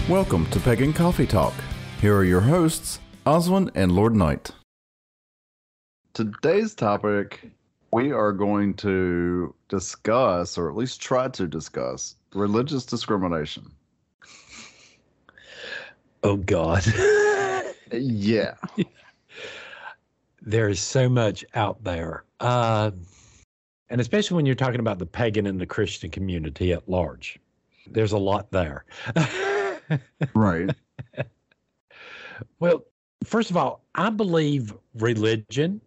Welcome to Pagan Coffee Talk. Here are your hosts, Oswyn and Lord Night. Today's topic, we are going to discuss, or at least try to discuss, religious discrimination. Oh, God. Yeah. There is so much out there. And especially when you're talking about the pagan and the Christian community at large. There's a lot there. Right. Well, first of all, I believe religion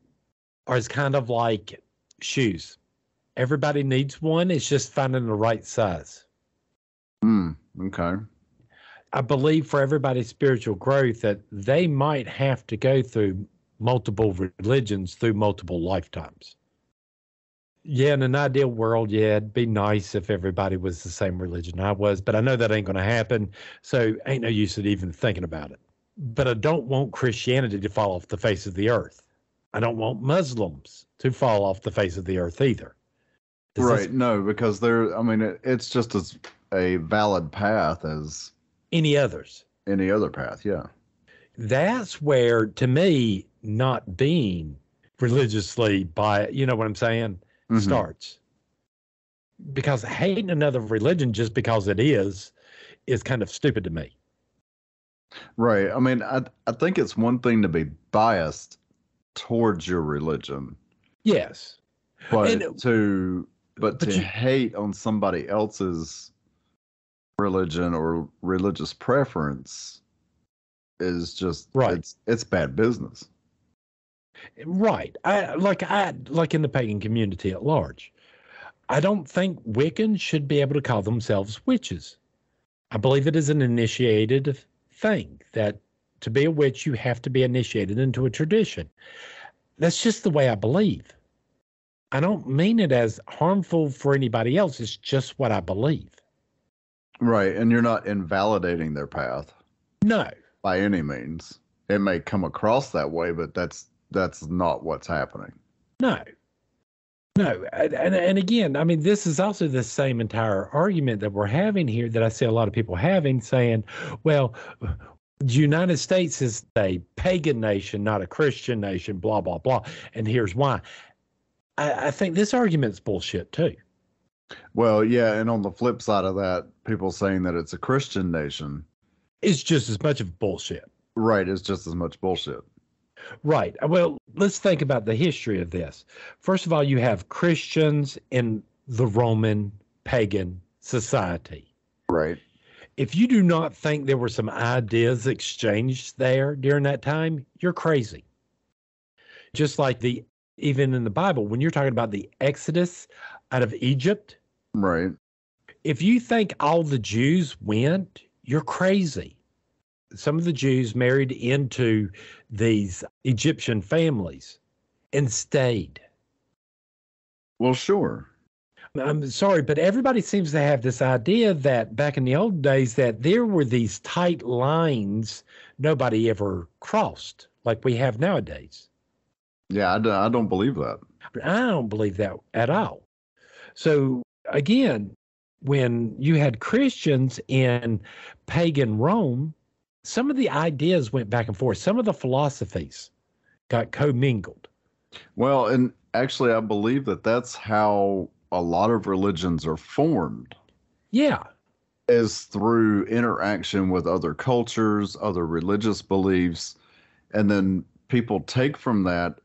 is kind of like shoes. Everybody needs one. It's just finding the right size. Okay. I believe for everybody's spiritual growth that they might have to go through multiple religions through multiple lifetimes. Yeah, in an ideal world, yeah, it'd be nice if everybody was the same religion I was, but I know that ain't going to happen, so ain't no use in even thinking about it. But I don't want Christianity to fall off the face of the earth. I don't want Muslims to fall off the face of the earth either. No, because it's just as a valid path as any others. Any other path, yeah. That's where, to me, not being religiously biased, you know what I'm saying, starts. Because hating another religion just because it is kind of stupid to me. Right. I mean, I think it's one thing to be biased towards your religion. Yes. But to hate on somebody else's religion or religious preference is just right. It's bad business. Right. Like in the pagan community at large. I don't think Wiccans should be able to call themselves witches. I believe it is an initiated thing that to be a witch, you have to be initiated into a tradition. That's just the way I believe. I don't mean it as harmful for anybody else. It's just what I believe. Right. And you're not invalidating their path. No. By any means. It may come across that way, but that's not what's happening. No. And again, I mean, this is also the same entire argument that we're having here that I see a lot of people having, saying, well, the United States is a pagan nation, not a Christian nation, blah, blah, blah. And here's why. I think this argument's bullshit too. Well, yeah, and on the flip side of that, people saying that it's a Christian nation. It's just as much of bullshit. Right, it's just as much bullshit. Right. Well, let's think about the history of this. First of all, you have Christians in the Roman pagan society. Right. If you do not think there were some ideas exchanged there during that time, you're crazy. Just like even in the Bible, when you're talking about the Exodus out of Egypt. Right. If you think all the Jews went, you're crazy. Some of the Jews married into these Egyptian families and stayed. Well, sure. I'm sorry, but everybody seems to have this idea that back in the old days that there were these tight lines nobody ever crossed like we have nowadays. Yeah, I don't believe that. I don't believe that at all. So again, when you had Christians in pagan Rome, some of the ideas went back and forth. Some of the philosophies got commingled. Well, and actually, I believe that that's how a lot of religions are formed. Yeah. Is through interaction with other cultures, other religious beliefs, and then people take from that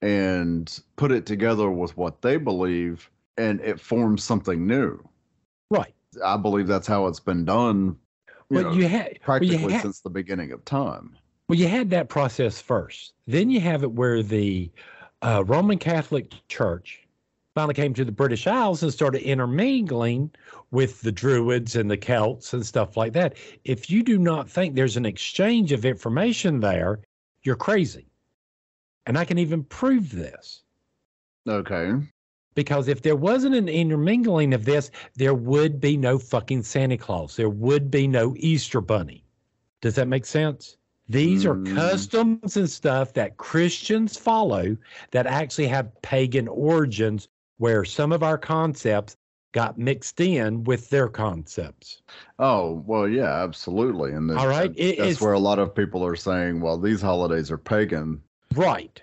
and put it together with what they believe, and it forms something new. Right. I believe that's how it's been done. Practically since the beginning of time. Well, you had that process first. Then you have it where the Roman Catholic Church finally came to the British Isles and started intermingling with the Druids and the Celts and stuff like that. If you do not think there's an exchange of information there, you're crazy. And I can even prove this. Okay. Because if there wasn't an intermingling of this, there would be no fucking Santa Claus. There would be no Easter Bunny. Does that make sense? These are customs and stuff that Christians follow that actually have pagan origins, where some of our concepts got mixed in with their concepts. Oh, well, yeah, absolutely. And All right. that's where a lot of people are saying, well, these holidays are pagan. Right.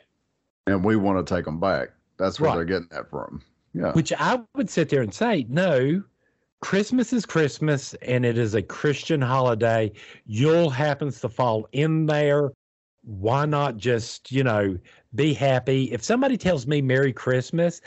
And we want to take them back. That's where Right. they're getting that from. Yeah. Which I would sit there and say, no, Christmas is Christmas and it is a Christian holiday. Yule happens to fall in there. Why not just, be happy? If somebody tells me Merry Christmas,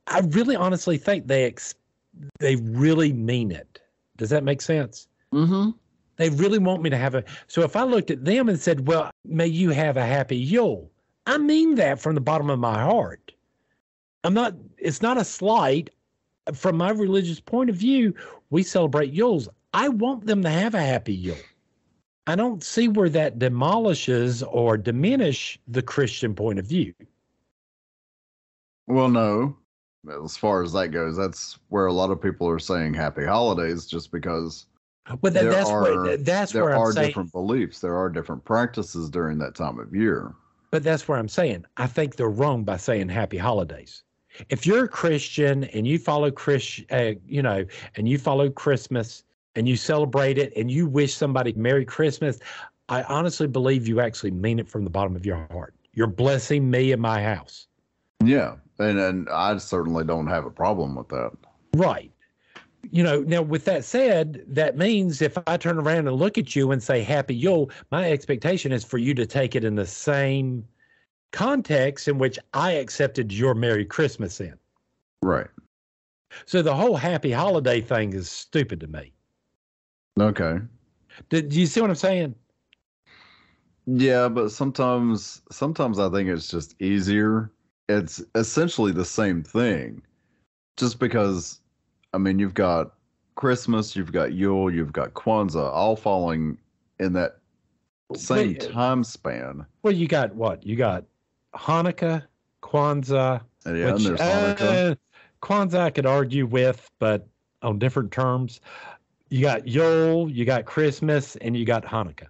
I really honestly think they really mean it. Does that make sense? Mm-hmm. They really want me to have so if I looked at them and said, well, may you have a happy Yule, I mean that from the bottom of my heart. It's not a slight. From my religious point of view, we celebrate Yules. I want them to have a happy Yule. I don't see where that demolishes or diminish the Christian point of view. Well, no. As far as that goes, that's where a lot of people are saying happy holidays just because there are different beliefs. There are different practices during that time of year. But that's where I'm saying I think they're wrong by saying happy holidays. If you're a Christian and you follow and you follow Christmas and you celebrate it and you wish somebody Merry Christmas, I honestly believe you actually mean it from the bottom of your heart. You're blessing me and my house. Yeah, and I certainly don't have a problem with that. Right. Now with that said, that means if I turn around and look at you and say Happy Yule, my expectation is for you to take it in the same context in which I accepted your Merry Christmas in. Right. So the whole happy holiday thing is stupid to me. Okay. Do you see what I'm saying? Yeah, but sometimes I think it's just easier. It's essentially the same thing. Just because, I mean, you've got Christmas, you've got Yule, you've got Kwanzaa, all falling in that same time span. Well, you got what? You got Hanukkah, Kwanzaa. And there's Hanukkah. Kwanzaa I could argue with, but on different terms. You got Yule, you got Christmas, and you got Hanukkah.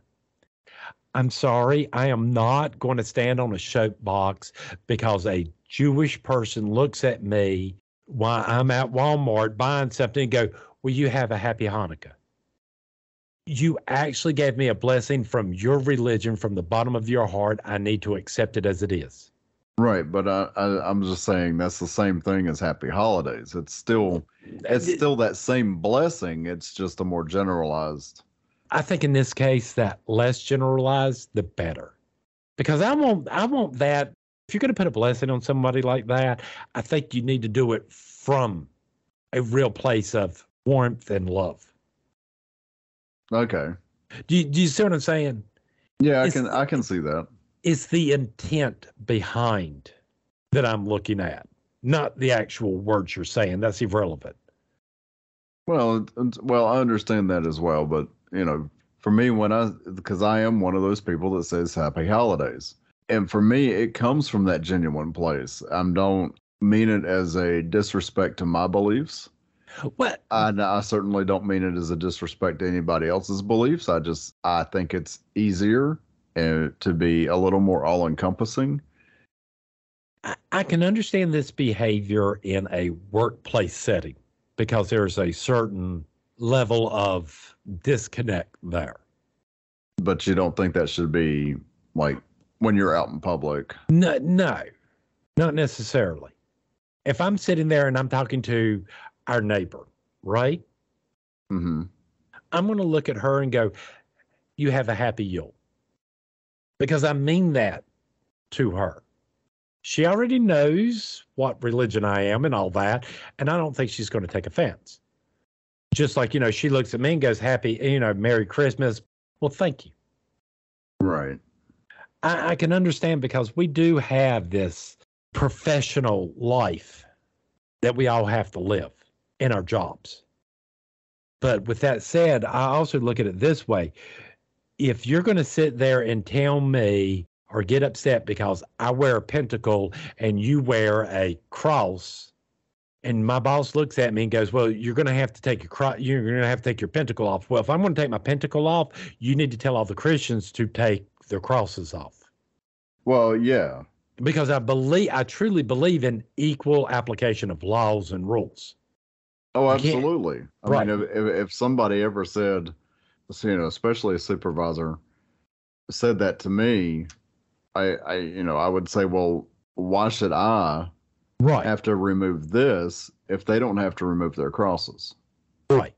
I'm sorry, I am not going to stand on a soapbox because a Jewish person looks at me while I'm at Walmart buying something and go, will you have a happy Hanukkah? You actually gave me a blessing from your religion, from the bottom of your heart. I need to accept it as it is. Right, but I'm just saying that's the same thing as happy holidays. It's still that same blessing. It's just a more generalized. I think in this case, that less generalized, the better. Because I want that. If you're going to put a blessing on somebody like that, I think you need to do it from a real place of warmth and love. Okay. Do you see what I'm saying? Yeah, I can see that. It's the intent behind that I'm looking at, not the actual words you're saying. That's irrelevant. Well, I understand that as well, but for me, because I am one of those people that says happy holidays. And for me, it comes from that genuine place. I don't mean it as a disrespect to my beliefs. What? I certainly don't mean it as a disrespect to anybody else's beliefs. I think it's easier to be a little more all-encompassing. I can understand this behavior in a workplace setting because there's a certain level of disconnect there. But you don't think that should be like when you're out in public? No, not necessarily. If I'm sitting there and I'm talking to our neighbor, right? Mm-hmm. I'm going to look at her and go, you have a happy Yule. Because I mean that to her. She already knows what religion I am and all that, and I don't think she's going to take offense. Just like, she looks at me and goes, happy, Merry Christmas. Well, thank you. Right. I can understand because we do have this professional life that we all have to live in our jobs. But with that said, I also look at it this way. If you're going to sit there and tell me or get upset because I wear a pentacle and you wear a cross, and my boss looks at me and goes, well, you're going to have to take you're going to have to take your pentacle off. Well, if I'm going to take my pentacle off, you need to tell all the Christians to take their crosses off. Well, yeah. Because I truly believe in equal application of laws and rules. Oh, You can't. absolutely. I mean, Right. if somebody ever said, especially a supervisor said that to me, I would say, well, why should I Right. have to remove this if they don't have to remove their crosses? Right.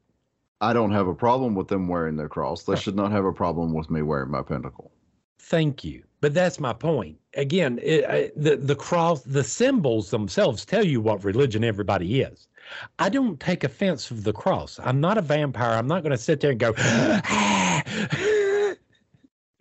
I don't have a problem with them wearing their cross. They Right. should not have a problem with me wearing my pentacle. Thank you. But that's my point. Again, the cross, the symbols themselves tell you what religion everybody is. I don't take offense of the cross. I'm not a vampire. I'm not going to sit there and go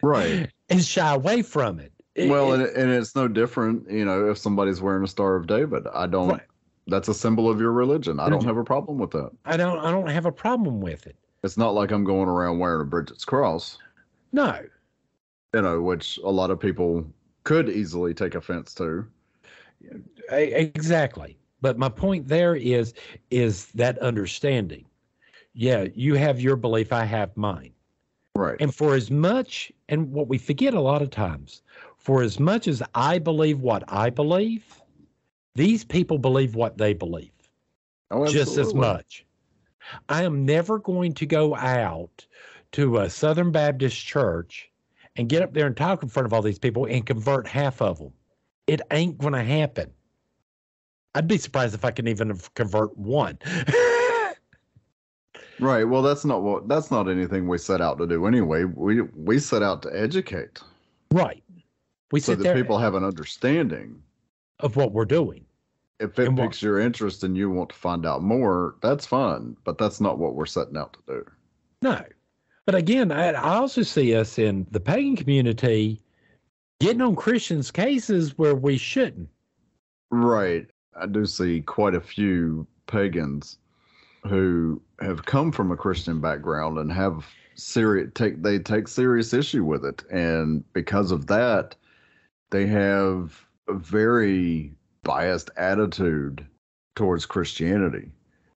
Right. and shy away from it. Well, and it's no different, if somebody's wearing a Star of David. Right. That's a symbol of your religion. I don't have a problem with that. I don't have a problem with it. It's not like I'm going around wearing a Bridget's cross, No. which a lot of people could easily take offense to. Exactly. But my point there is that understanding. Yeah, you have your belief, I have mine. Right. And for as much, and what we forget a lot of times, for as much as I believe what I believe, these people believe what they believe. Oh, just as absolutely. much. I am never going to go out to a Southern Baptist church and get up there and talk in front of all these people and convert half of them. It ain't going to happen. I'd be surprised if I can even convert one. Right. Well, that's not anything we set out to do anyway. We set out to educate. Right. We so sit that there people have an understanding of what we're doing. If it And piques your interest and you want to find out more, that's fine. But that's not what we're setting out to do. No. But again, I also see us in the pagan community getting on Christians' cases where we shouldn't. Right. I do see quite a few pagans who have come from a Christian background and have they take serious issue with it. And because of that, they have a very biased attitude towards Christianity.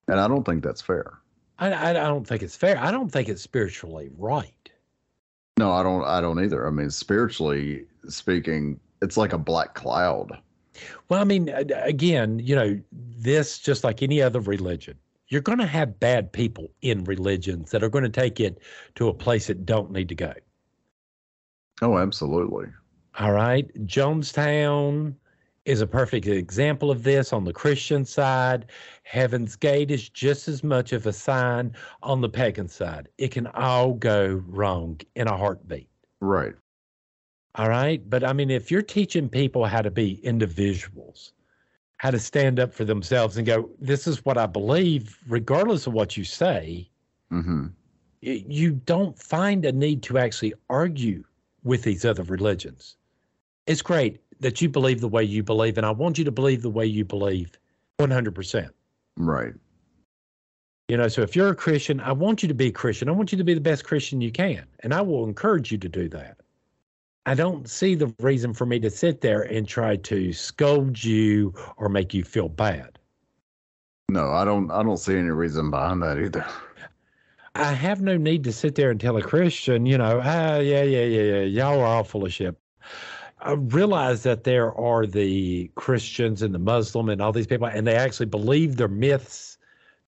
And I don't think that's fair. I don't think it's fair. I don't think it's spiritually right. No, I don't either. I mean, spiritually speaking, it's like a black cloud. Well, I mean, again, this, just like any other religion, you're going to have bad people in religions that are going to take it to a place it don't need to go. Oh, absolutely. All right. Jonestown is a perfect example of this on the Christian side. Heaven's Gate is just as much of a sign on the pagan side. It can all go wrong in a heartbeat. Right. All right. But I mean, if you're teaching people how to be individuals, how to stand up for themselves and go, this is what I believe, regardless of what you say, you don't find a need to actually argue with these other religions. It's great that you believe the way you believe, and I want you to believe the way you believe 100%. Right. So if you're a Christian, I want you to be a Christian. I want you to be the best Christian you can, and I will encourage you to do that. I don't see the reason for me to sit there and try to scold you or make you feel bad. No, I don't see any reason behind that either. I have no need to sit there and tell a Christian, yeah, y'all are all full of shit. I realize that there are the Christians and the Muslim and all these people, and they actually believe their myths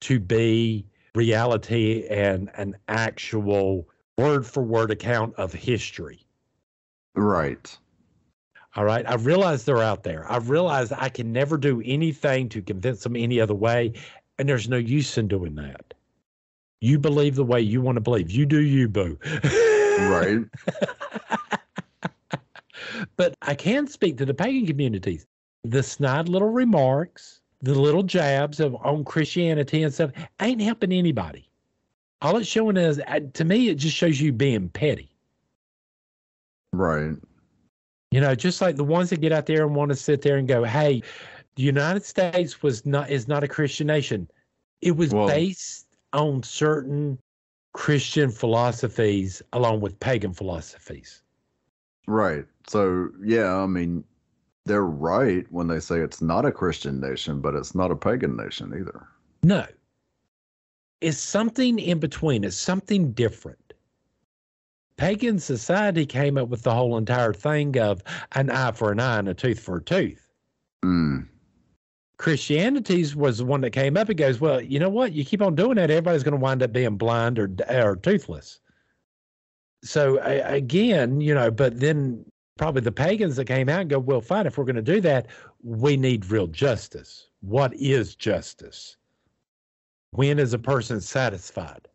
to be reality and an actual word-for-word account of history. Right. All right. I realize they're out there. I realize I can never do anything to convince them any other way, and there's no use in doing that. You believe the way you want to believe. You do you, boo. Right. But I can speak to the pagan communities. The snide little remarks, the little jabs on Christianity and stuff ain't helping anybody. All it's showing is, to me, it just shows you being petty. Right. Just like the ones that get out there and want to sit there and go, hey, the United States is not a Christian nation. It was based on certain Christian philosophies along with pagan philosophies. Right. So, yeah, I mean, they're right when they say it's not a Christian nation, but it's not a pagan nation either. No. It's something in between. It's something different. Pagan society came up with the whole entire thing of an eye for an eye and a tooth for a tooth. Christianity's was the one that came up and goes, well, you know what? You keep on doing that, everybody's going to wind up being blind or toothless. So again, but then probably the pagans that came out and go, well, fine, if we're going to do that, we need real justice. What is justice? When is a person satisfied?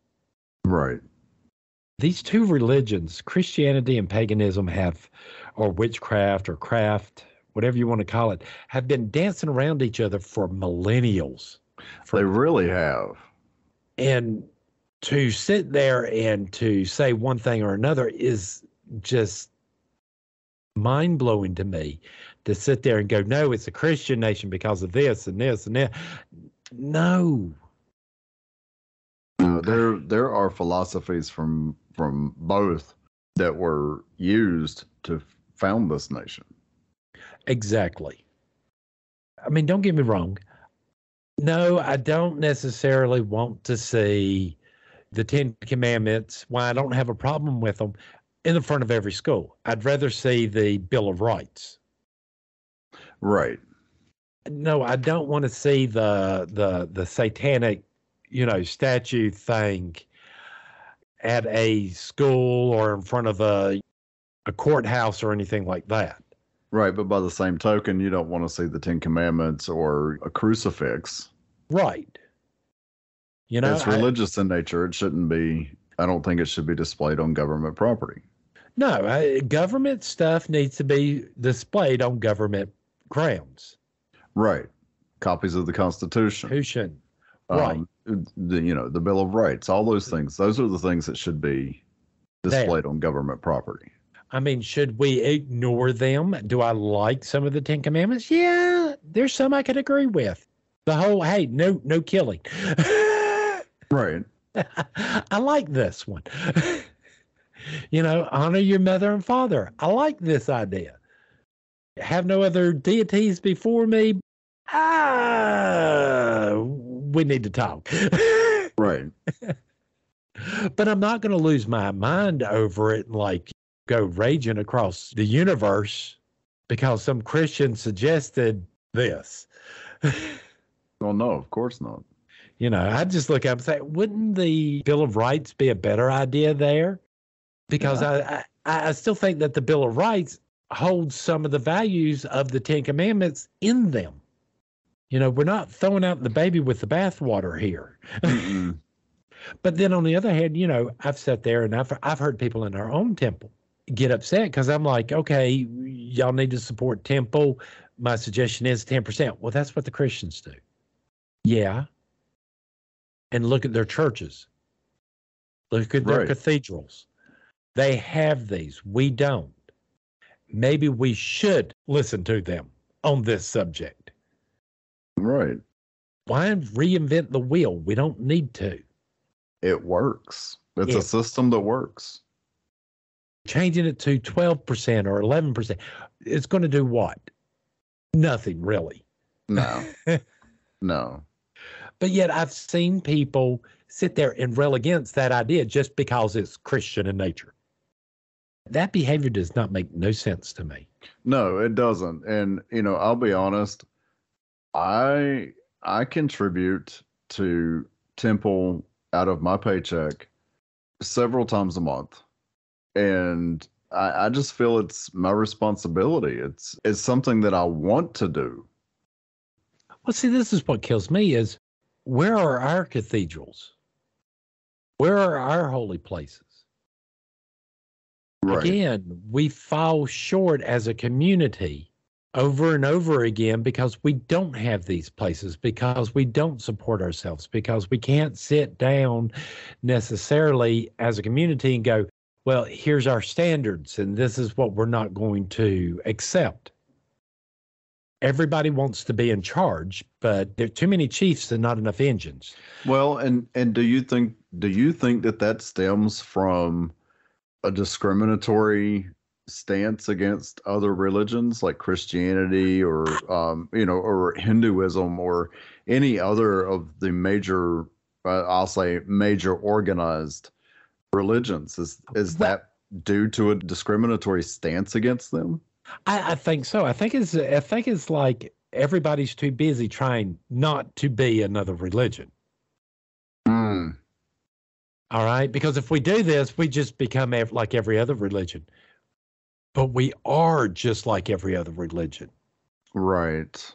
Right. These two religions, Christianity and paganism, or witchcraft or craft, whatever you want to call it, have been dancing around each other for millennials. They really have. And to sit there and to say one thing or another is just mind-blowing to me. To sit there and go, no, it's a Christian nation because of this and this and that. No. There are philosophies from both that were used to found this nation. Exactly. I mean, don't get me wrong. No, I don't necessarily want to see the 10 Commandments, why I don't have a problem with them, in the front of every school. I'd rather see the Bill of Rights. Right. No, I don't want to see the satanic, statue thing at a school or in front of a courthouse or anything like that. Right, but by the same token, you don't want to see the 10 Commandments or a crucifix. Right. It's religious in nature. It shouldn't be, I don't think it should be displayed on government property. No, government stuff needs to be displayed on government grounds. Right. Copies of the Constitution. Right. The Bill of Rights, all those things. Those are the things that should be displayed on government property. I mean, should we ignore them? Do I like some of the 10 Commandments? Yeah, there's some I could agree with. The whole, hey, no killing. Right. I like this one. Honor your mother and father. I like this idea. Have no other deities before me. We need to talk. Right. But I'm not going to lose my mind over it and go raging across the universe because some Christian suggested this. Well, no, of course not. I just look up and say, wouldn't the Bill of Rights be a better idea there? Because I still think that the Bill of Rights holds some of the values of the 10 Commandments in them. We're not throwing out the baby with the bathwater here. But then on the other hand, I've sat there and I've heard people in our own temple get upset because I'm like, okay, y'all need to support temple. My suggestion is 10%. Well, that's what the Christians do. Yeah. And look at their churches. Look at their cathedrals. They have these. We don't. Maybe we should listen to them on this subject. Right. Why reinvent the wheel? We don't need to. It works. It's a system that works. Changing it to 12% or 11%, it's going to do what? Nothing, really. No. No. But yet I've seen people sit there and rail against that idea just because it's Christian in nature. That behavior does not make no sense to me. No, it doesn't. And, I'll be honest, I contribute to temple out of my paycheck several times a month. And I just feel it's my responsibility. It's something that I want to do. Well, see, this is what kills me is, where are our cathedrals? Where are our holy places? Right. Again, we fall short as a community over and over again because we don't have these places, because we don't support ourselves, because we can't sit down necessarily as a community and go, well, here's our standards, and this is what we're not going to accept. Everybody wants to be in charge, but there are too many chiefs and not enough engines. Well, and do you think that stems from a discriminatory stance against other religions like Christianity or or Hinduism or any other of the major, I'll say major organized religions? Is that due to a discriminatory stance against them? I think so. I think it's like everybody's too busy trying not to be another religion. Mm. All right? Because if we do this, we just become like every other religion. But we are just like every other religion. Right.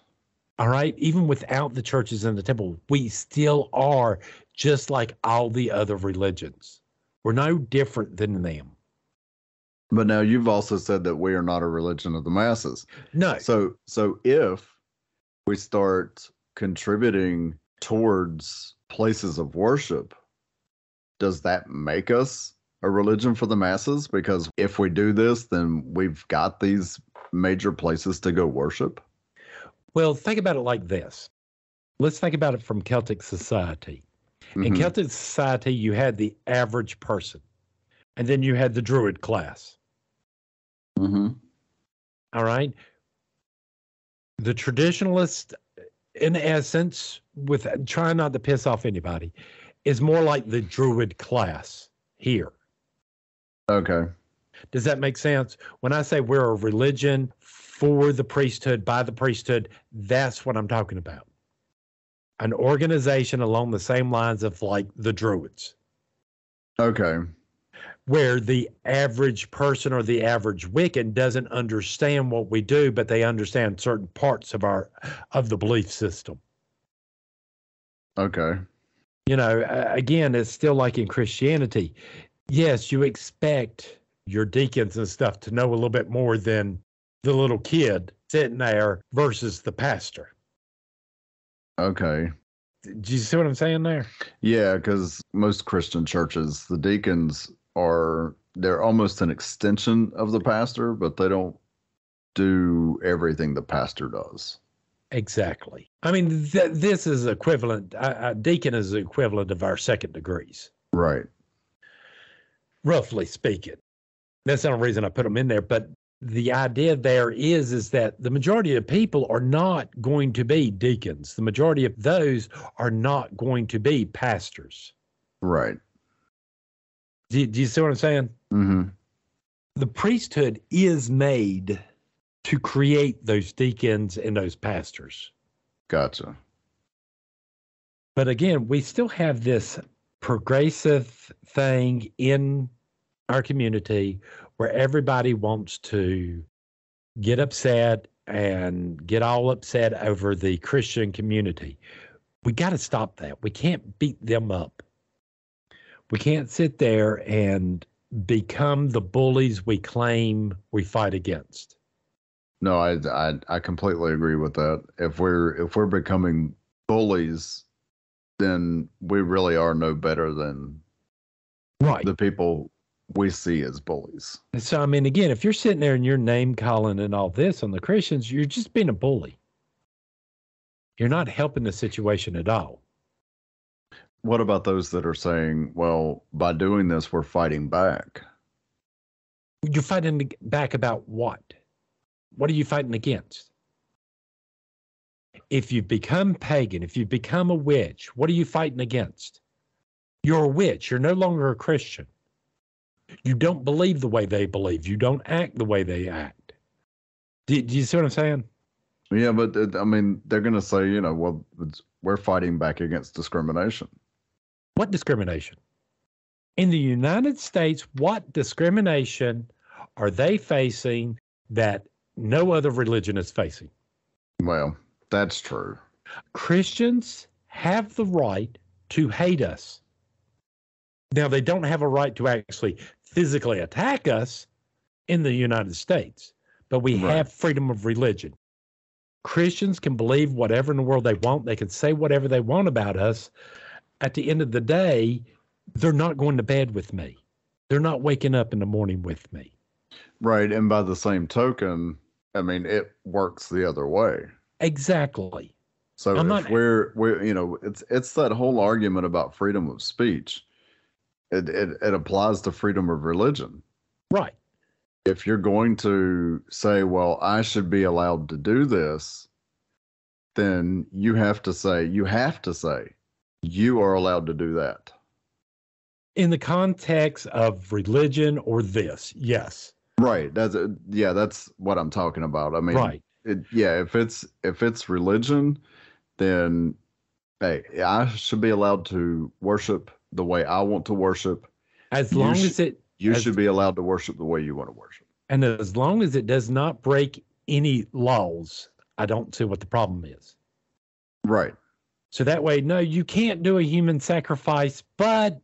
All right? Even without the churches and the temple, we still are just like all the other religions. We're no different than them. But now you've also said that we are not a religion of the masses. No. So if we start contributing towards places of worship, does that make us a religion for the masses? Because if we do this, then we've got these major places to go worship. Well, think about it like this. Let's think about it from Celtic society. In Celtic society, you had the average person, and then you had the Druid class. Mm-hmm. All right? The traditionalist, in essence, with trying not to piss off anybody, is more like the Druid class here. Okay. Does that make sense? When I say we're a religion for the priesthood, by the priesthood, that's what I'm talking about. An organization along the same lines of like the Druids. Okay. Where the average person or the average Wiccan doesn't understand what we do, but they understand certain parts of the belief system. Okay. You know, again, it's still like in Christianity. Yes, you expect your deacons and stuff to know a little bit more than the little kid sitting there versus the pastor. Okay. Do you see what I'm saying there? Yeah, because most Christian churches, the deacons they're almost an extension of the pastor, but they don't do everything the pastor does. Exactly. I mean, this is equivalent. A deacon is the equivalent of our second degrees. Right. Roughly speaking. That's the only reason I put them in there. But the idea there is that the majority of people are not going to be deacons. The majority of those are not going to be pastors. Right. Do you see what I'm saying? Mm-hmm. The priesthood is made to create those deacons and those pastors. Gotcha. But again, we still have this progressive thing in our community where everybody wants to get upset and get all upset over the Christian community. We got to stop that. We can't beat them up. We can't sit there and become the bullies we claim we fight against. No, I completely agree with that. If we're becoming bullies, then we really are no better than the people we see as bullies. So, I mean, again, if you're sitting there and you're name calling and all this on the Christians, you're just being a bully. You're not helping the situation at all. What about those that are saying, well, by doing this, we're fighting back? You're fighting back about what? What are you fighting against? If you've become pagan, if you've become a witch, what are you fighting against? You're a witch. You're no longer a Christian. You don't believe the way they believe. You don't act the way they act. Do you see what I'm saying? Yeah, but I mean, they're going to say, well, we're fighting back against discrimination. What discrimination? In the United States, what discrimination are they facing that no other religion is facing? Well, that's true. Christians have the right to hate us. Now, they don't have a right to actually physically attack us in the United States, but we have freedom of religion. Christians can believe whatever in the world they want. They can say whatever they want about us. At the end of the day, they're not going to bed with me. They're not waking up in the morning with me. Right. And by the same token, I mean, it works the other way. Exactly. So if we're it's that whole argument about freedom of speech. It applies to freedom of religion. Right. If you're going to say, well, I should be allowed to do this, then you have to say, you are allowed to do that. In the context of religion or this, yes. Right. That's what I'm talking about. I mean, if it's religion, then hey, I should be allowed to worship the way I want to worship. As long as you should be allowed to worship the way you want to worship. And as long as it does not break any laws, I don't see what the problem is. Right. So that way, no, you can't do a human sacrifice, but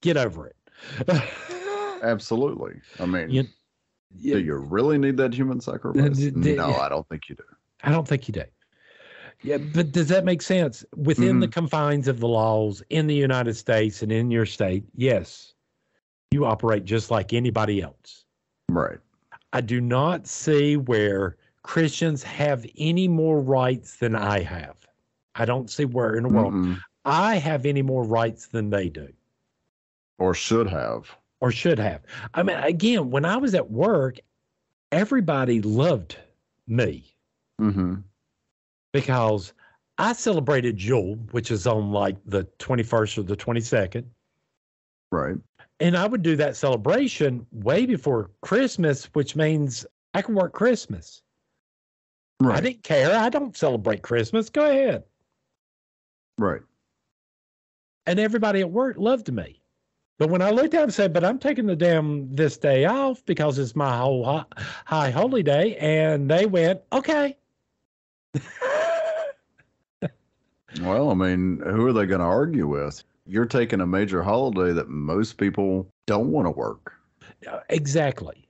get over it. Absolutely. I mean, do you really need that human sacrifice? No, I don't think you do. I don't think you do. Yeah, but does that make sense? Within the confines of the laws in the United States and in your state, yes, you operate just like anybody else. Right. I do not see where Christians have any more rights than I have. I don't see where in the world I have any more rights than they do. Or should have. I mean, again, when I was at work, everybody loved me. Because I celebrated Yule, which is on like the 21st or the 22nd. Right. And I would do that celebration way before Christmas, which means I can work Christmas. Right. I didn't care. I don't celebrate Christmas. Go ahead. Right. And everybody at work loved me. But when I looked at them and said, but I'm taking this day off because it's my whole high holy day. And they went, okay. Well, I mean, who are they going to argue with? You're taking a major holiday that most people don't want to work. Exactly.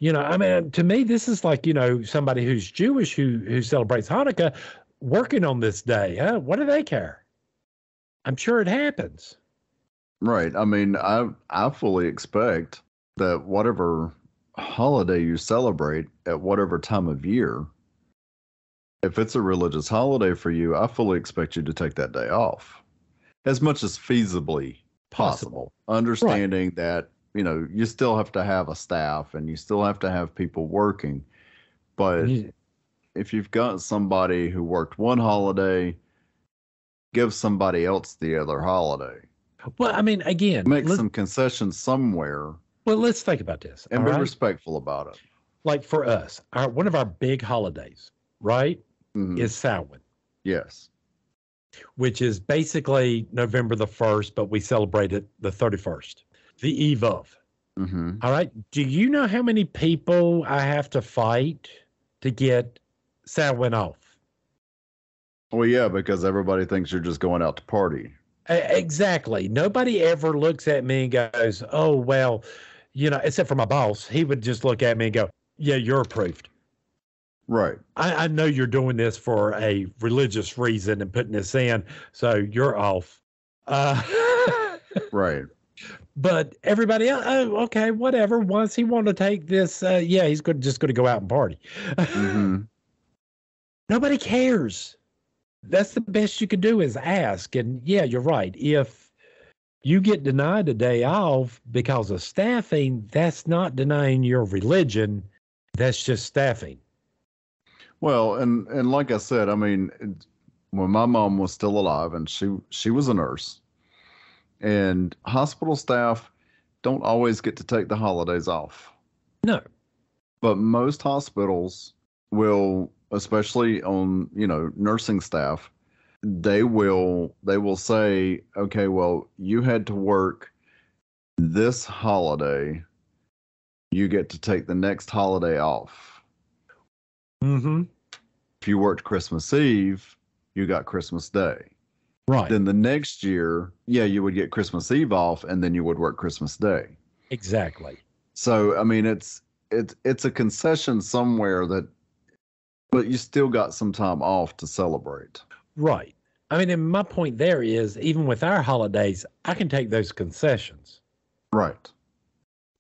I mean, to me, this is like, somebody who's Jewish who celebrates Hanukkah working on this day. Huh? What do they care? I'm sure it happens. Right. I mean, I fully expect that whatever holiday you celebrate at whatever time of year, if it's a religious holiday for you, I fully expect you to take that day off as much as feasibly possible. Understanding that, you still have to have a staff and you still have to have people working. But if you've got somebody who worked one holiday, give somebody else the other holiday. Well, I mean, again, make some concessions somewhere. Well, let's think about this. And be respectful about it. Like for us, one of our big holidays, right, is Samhain. Yes. Which is basically November the 1st, but we celebrate it the 31st, the eve of. All right. Do you know how many people I have to fight to get Samhain off? Well, yeah, because everybody thinks you're just going out to party. Exactly. Nobody ever looks at me and goes, oh, well, except for my boss. He would just look at me and go, yeah, you're approved. Right. I know you're doing this for a religious reason and putting this in, so you're off. Right. But everybody else, oh, okay, whatever. Once he wanted to take this, he's just going to go out and party. Nobody cares. That's the best you can do is ask. And yeah, you're right. If you get denied a day off because of staffing, that's not denying your religion. That's just staffing. Well, and like I said, I mean, when my mom was still alive and she was a nurse, and hospital staff don't always get to take the holidays off. No. But most hospitals will, especially on, nursing staff, they will say, okay, well, you had to work this holiday. You get to take the next holiday off. If you worked Christmas Eve, you got Christmas Day. Right. Then the next year, you would get Christmas Eve off, and then you would work Christmas Day. Exactly. So, I mean, it's a concession somewhere but you still got some time off to celebrate. Right. I mean, and my point there is, even with our holidays, I can take those concessions. Right.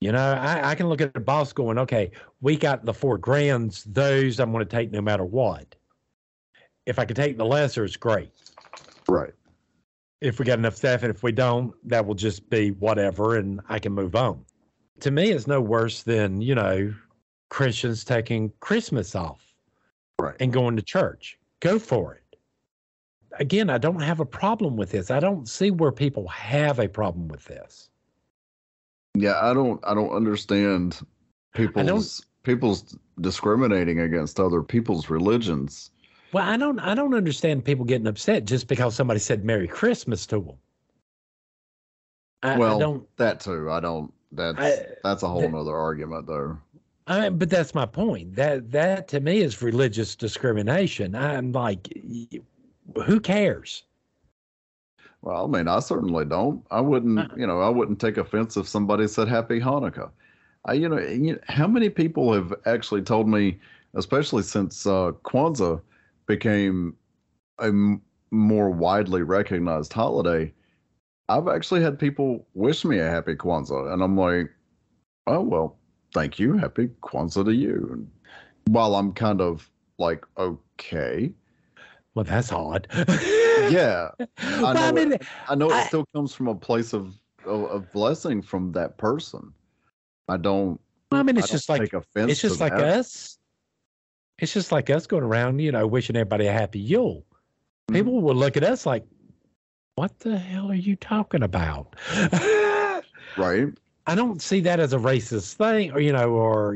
I can look at the boss going, okay, we got the 4 grands, those I'm going to take no matter what. If I can take the lesser, it's great. Right. If we got enough staff, and if we don't, that will just be whatever, and I can move on. To me, it's no worse than, Christians taking Christmas off. Right. And going to church. Go for it. Again, I don't have a problem with this. I don't see where people have a problem with this. Yeah, I don't understand people's people's discriminating against other people's religions. Well, I don't understand people getting upset just because somebody said Merry Christmas to them. I don't. That too. I don't. That's a whole nother argument, though. But that's my point. That to me is religious discrimination. I'm like, who cares? Well, I mean, I certainly don't. I wouldn't take offense if somebody said Happy Hanukkah. How many people have actually told me, especially since Kwanzaa became a more widely recognized holiday, I've actually had people wish me a happy Kwanzaa, and I'm like, oh, well, thank you. Happy Kwanzaa to you. And while I'm kind of like, okay. Well, that's odd. Yeah. I know it still comes from a place of blessing from that person. I don't. I mean, it's just like take offense. It's just like us. It's just like us going around, wishing everybody a happy Yule. Mm-hmm. People will look at us like, what the hell are you talking about? Right. I don't see that as a racist thing or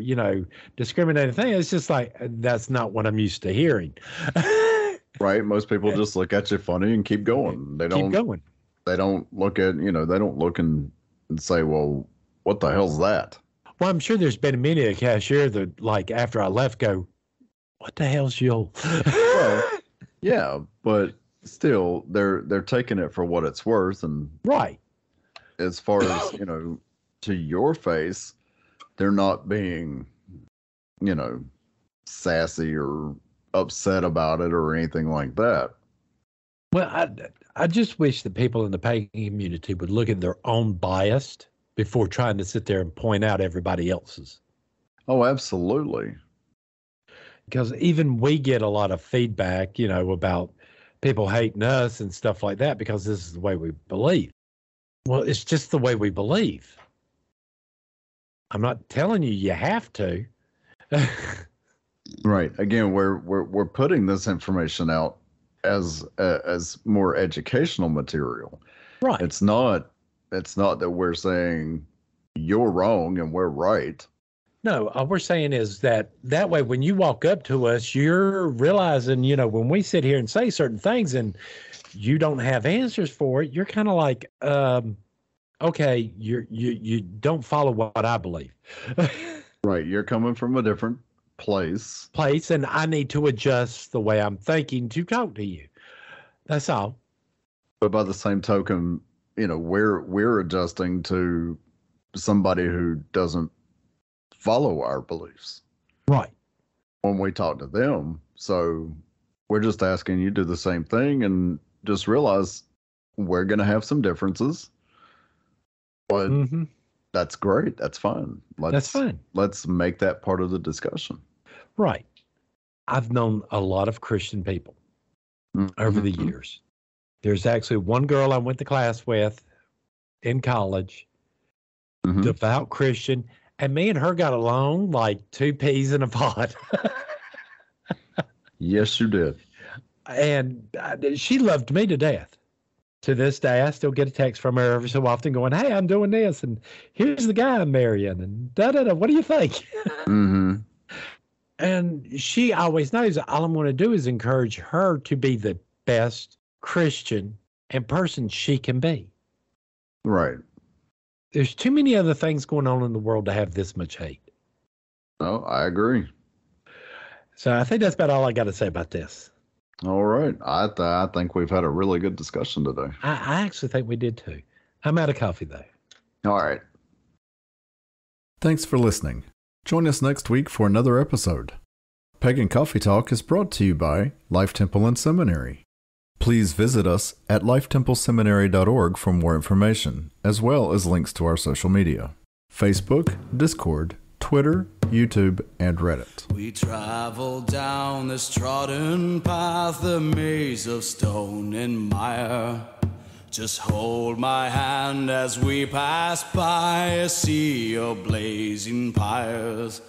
discriminating thing. It's just like, that's not what I'm used to hearing. Right. Most people just look at you funny and keep going. They don't look at, they don't look and say, well, what the hell's that? Well, I'm sure there's been many a cashier that, like, after I left, go, what the hell's Yule? Well, yeah, but still, they're taking it for what it's worth, and right. As far as to your face, they're not being, sassy or upset about it or anything like that. Well, I just wish that people in the pagan community would look at their own bias before trying to sit there and point out everybody else's. Oh, absolutely. Because even we get a lot of feedback, about people hating us and stuff like that because this is the way we believe. Well, it's just the way we believe. I'm not telling you have to. Right. Again, we're putting this information out as more educational material. Right. It's not that we're saying you're wrong and we're right. No, all we're saying is that way when you walk up to us, you're realizing, when we sit here and say certain things and you don't have answers for it, you're kind of like, okay, you don't follow what I believe. Right. You're coming from a different place, and I need to adjust the way I'm thinking to talk to you. That's all. But by the same token, we're adjusting to somebody who doesn't follow our beliefs. Right. When we talk to them. So we're just asking you to do the same thing and just realize we're going to have some differences. But that's great. That's fine. That's fine. Let's make that part of the discussion. Right. I've known a lot of Christian people over the years. There's actually one girl I went to class with in college, devout Christian, and me and her got along like two peas in a pod. Yes, you did. And she loved me to death. To this day, I still get a text from her every so often going, hey, I'm doing this, and here's the guy I'm marrying, and da-da-da, what do you think? Mm-hmm. And she always knows that all I'm going to do is encourage her to be the best Christian and person she can be. Right. There's too many other things going on in the world to have this much hate. Oh, I agree. So I think that's about all I got to say about this. All right. I think we've had a really good discussion today. I actually think we did too. I'm out of coffee though. All right. Thanks for listening. Join us next week for another episode. Pagan Coffee Talk is brought to you by Life Temple and Seminary. Please visit us at lifetempleseminary.org for more information, as well as links to our social media: Facebook, Discord, Twitter, YouTube, and Reddit. We travel down this trodden path, a maze of stone and mire. Just hold my hand as we pass by a sea of blazing pyres.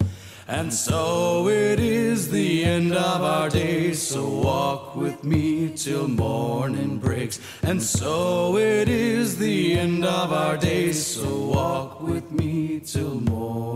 And so it is the end of our days, so walk with me till morning breaks. And so it is the end of our days, so walk with me till morning.